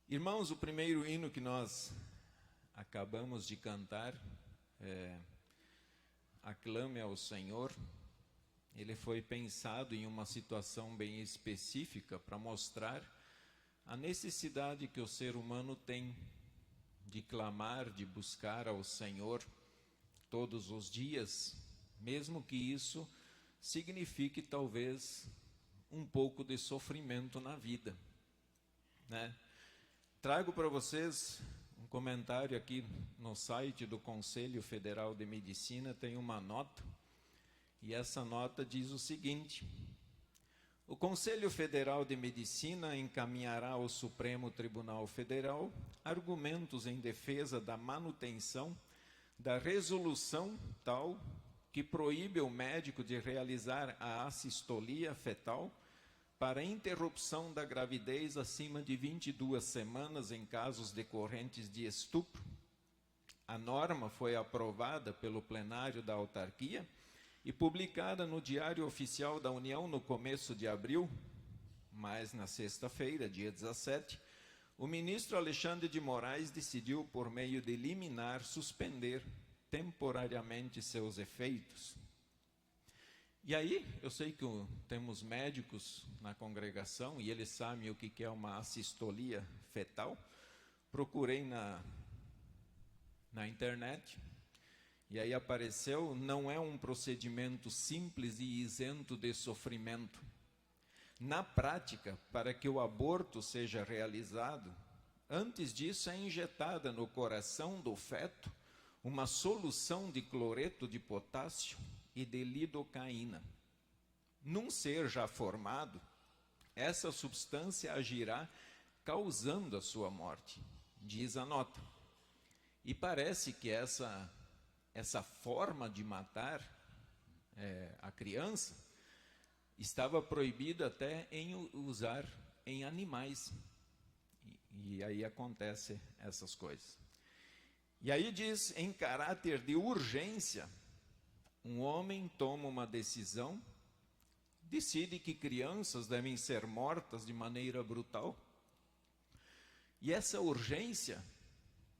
Irmãos, o primeiro hino que nós acabamos de cantar, Aclame ao Senhor, ele foi pensado em uma situação bem específica para mostrar a necessidade que o ser humano tem de clamar, de buscar ao Senhor todos os dias, mesmo que isso signifique talvez um pouco de sofrimento na vida, né? Trago para vocês um comentário aqui no site do Conselho Federal de Medicina, tem uma nota, e essa nota diz o seguinte: o Conselho Federal de Medicina encaminhará ao Supremo Tribunal Federal argumentos em defesa da manutenção da resolução tal que proíbe o médico de realizar a assistolia fetal para interrupção da gravidez acima de 22 semanas em casos decorrentes de estupro. A norma foi aprovada pelo plenário da autarquia e publicada no Diário Oficial da União no começo de abril, mas na sexta-feira, dia 17, o ministro Alexandre de Moraes decidiu, por meio de liminar, suspender temporariamente seus efeitos. E aí, eu sei que temos médicos na congregação e eles sabem o que é uma assistolia fetal. Procurei na internet e aí apareceu, não é um procedimento simples e isento de sofrimento. Na prática, para que o aborto seja realizado, antes disso é injetada no coração do feto uma solução de cloreto de potássio e de lidocaína. Num ser já formado, essa substância agirá causando a sua morte, diz a nota. E parece que essa forma de matar a criança estava proibida até em usar em animais. E aí acontecem essas coisas. E aí diz, em caráter de urgência, um homem toma uma decisão, decide que crianças devem ser mortas de maneira brutal. E essa urgência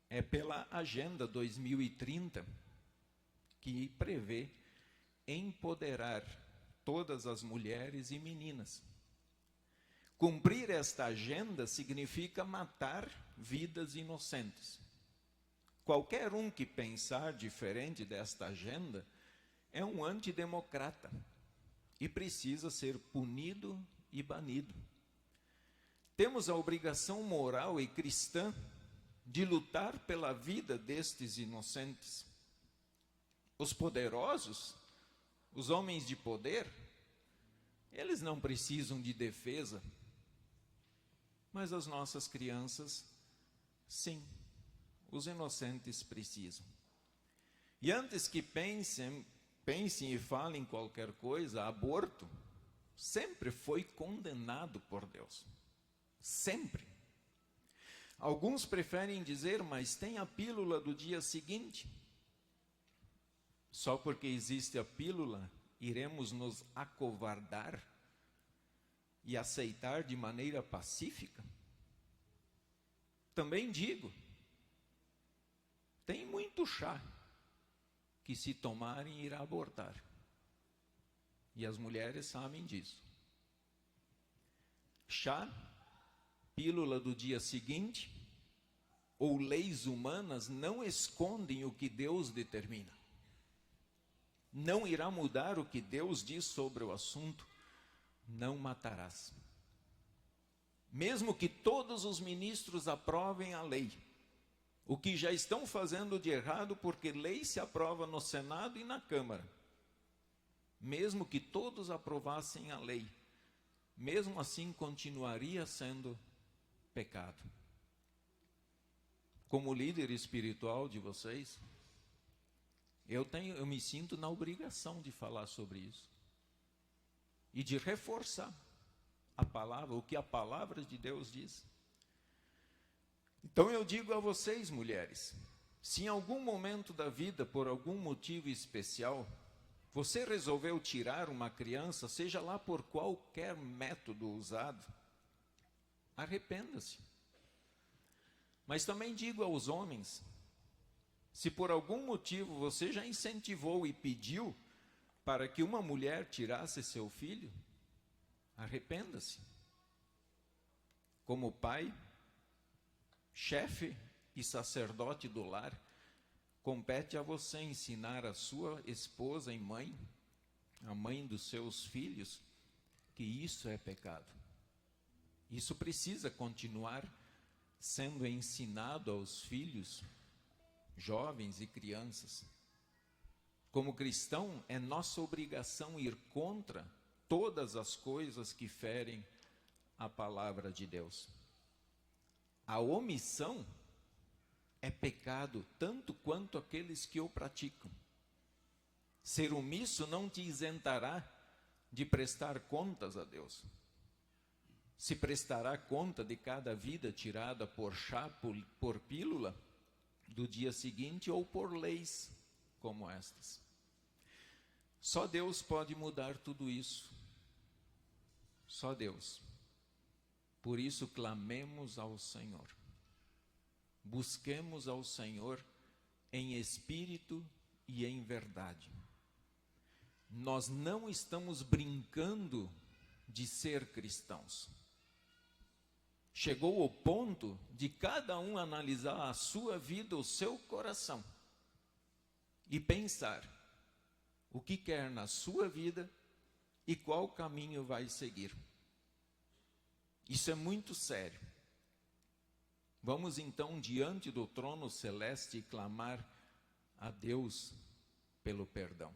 é pela Agenda 2030, que prevê empoderar todas as mulheres e meninas. Cumprir esta agenda significa matar vidas inocentes. Qualquer um que pensar diferente desta agenda é um antidemocrata e precisa ser punido e banido. Temos a obrigação moral e cristã de lutar pela vida destes inocentes. Os poderosos, os homens de poder, eles não precisam de defesa, mas as nossas crianças, sim, os inocentes precisam. E antes que pensem e falem qualquer coisa, aborto sempre foi condenado por Deus. Sempre. Alguns preferem dizer, mas tem a pílula do dia seguinte. Só porque existe a pílula, iremos nos acovardar e aceitar de maneira pacífica? Também digo, tem muito chá que, se tomarem, irá abortar. E as mulheres sabem disso. Chá, pílula do dia seguinte, ou leis humanas não escondem o que Deus determina. Não irá mudar o que Deus diz sobre o assunto. Não matarás. Mesmo que todos os ministros aprovem a lei, o que já estão fazendo de errado, porque lei se aprova no Senado e na Câmara. Mesmo que todos aprovassem a lei, mesmo assim continuaria sendo pecado. Como líder espiritual de vocês, eu me sinto na obrigação de falar sobre isso e de reforçar a palavra, o que a palavra de Deus diz. Então eu digo a vocês, mulheres, se em algum momento da vida, por algum motivo especial, você resolveu tirar uma criança, seja lá por qualquer método usado, arrependa-se. Mas também digo aos homens, se por algum motivo você já incentivou e pediu para que uma mulher tirasse seu filho, arrependa-se. Como pai, chefe e sacerdote do lar, compete a você ensinar a sua esposa e mãe, a mãe dos seus filhos, que isso é pecado. Isso precisa continuar sendo ensinado aos filhos, jovens e crianças. Como cristão, é nossa obrigação ir contra todas as coisas que ferem a palavra de Deus. A omissão é pecado tanto quanto aqueles que o praticam. Ser omisso não te isentará de prestar contas a Deus. Se prestará conta de cada vida tirada por chá, por pílula, do dia seguinte ou por leis como estas. Só Deus pode mudar tudo isso. Só Deus. Por isso clamemos ao Senhor. Busquemos ao Senhor em espírito e em verdade. Nós não estamos brincando de ser cristãos. Chegou o ponto de cada um analisar a sua vida, o seu coração, e pensar o que quer na sua vida e qual caminho vai seguir. Isso é muito sério. Vamos então diante do trono celeste e clamar a Deus pelo perdão.